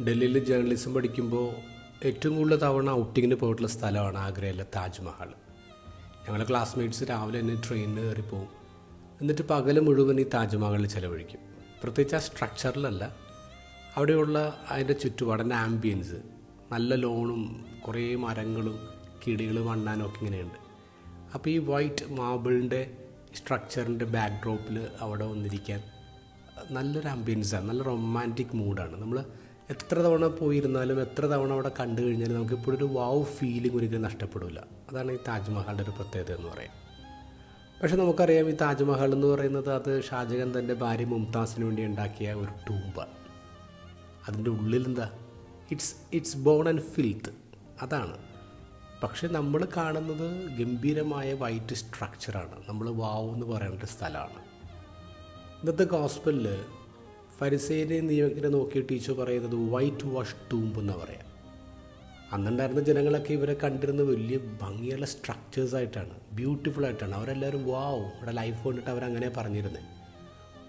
ഡൽഹിയിൽ ജേർണലിസം പഠിക്കുമ്പോൾ ഏറ്റവും കൂടുതൽ തവണ ഔട്ടിങ്ങിന് പോയിട്ടുള്ള സ്ഥലമാണ് ആഗ്രയിലെ താജ്മഹൽ. ഞങ്ങൾ ക്ലാസ്മേറ്റ്സ് രാവിലെ തന്നെ ട്രെയിനിൽ കയറി പോകും. എന്നിട്ട് പകൽ മുഴുവൻ ഈ താജ്മഹലിൽ ചിലവഴിക്കും. പ്രത്യേകിച്ച് ആ സ്ട്രക്ചറിലല്ല, അവിടെയുള്ള അതിൻ്റെ ചുറ്റുപാടിൻ്റെ ആംബിയൻസ്, നല്ല ലോണും കുറേ മരങ്ങളും കിളികളും മണ്ണാനും ഒക്കെ ഇങ്ങനെയുണ്ട്. അപ്പോൾ ഈ വൈറ്റ് മാർബിളിൻ്റെ സ്ട്രക്ചറിൻ്റെ ബാക്ക്ഡ്രോപ്പിൽ അവിടെ വന്നിരിക്കാൻ നല്ലൊരു ആംബിയൻസാണ്, നല്ല റൊമാൻറ്റിക് മൂഡാണ്. നമ്മൾ എത്ര തവണ പോയിരുന്നാലും എത്ര തവണ അവിടെ കണ്ടു കഴിഞ്ഞാലും നമുക്കിപ്പോഴും ഒരു വാവ് ഫീലിംഗ് ഒരിക്കലും നഷ്ടപ്പെടില്ല. അതാണ് ഈ താജ്മഹലിൻ്റെ ഒരു പ്രത്യേകത എന്ന് പറയാം. പക്ഷേ നമുക്കറിയാം, ഈ താജ്മഹൽ എന്ന് പറയുന്നത് അത് ഷാജഹാൻ തൻ്റെ ഭാര്യ മുംതാസിന് വേണ്ടി ഉണ്ടാക്കിയ ഒരു ടൂമ്പാണ്. അതിൻ്റെ ഉള്ളിൽ എന്താ, ഇറ്റ്സ് ബോൺ ആൻഡ് ഫിൽത്ത്, അതാണ്. പക്ഷേ നമ്മൾ കാണുന്നത് ഗംഭീരമായ വൈറ്റ് സ്ട്രക്ചറാണ്. നമ്മൾ വാവ് എന്ന് പറയേണ്ട ഒരു സ്ഥലമാണ്. ഇന്നത്തെ ഗോസ്പലിൽ ഫരിസേനെ നിയമത്തിനെ നോക്കിയിട്ട് ഈശോ പറയുന്നത് വൈറ്റ് വാഷ് ടൂംബ് എന്നാണ് പറയാം. അന്നുണ്ടായിരുന്ന ജനങ്ങളൊക്കെ ഇവരെ കണ്ടിരുന്നത് വലിയ ഭംഗിയുള്ള സ്ട്രക്ചേഴ്സായിട്ടാണ്, ബ്യൂട്ടിഫുള്ളായിട്ടാണ്. അവരെല്ലാവരും വാവ്, ഇവിടെ ലൈഫ് കൊണ്ടിട്ട് അവരങ്ങനെ പറഞ്ഞിരുന്നത്.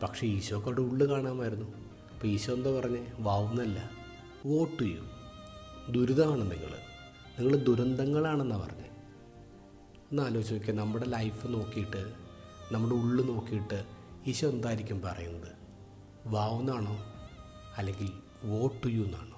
പക്ഷേ ഈശോക്ക് അവിടെ ഉള്ളിൽ കാണാമായിരുന്നു. അപ്പോൾ ഈശോ എന്താ പറഞ്ഞേ? വാവ് എന്നല്ല, വോട്ട് ചെയ്യൂ, ദുരിതമാണ് നിങ്ങൾ ദുരന്തങ്ങളാണെന്നാണ് പറഞ്ഞത്. ഒന്ന് ആലോചിച്ച് നോക്കിയാൽ, നമ്മുടെ ലൈഫ് നോക്കിയിട്ട്, നമ്മുടെ ഉള്ളിൽ നോക്കിയിട്ട് ഈശോ എന്തായിരിക്കും പറയുന്നത്? വാവ് എന്നാണോ അല്ലെങ്കിൽ വോട്ട് ചെയ്യൂ എന്നാണോ?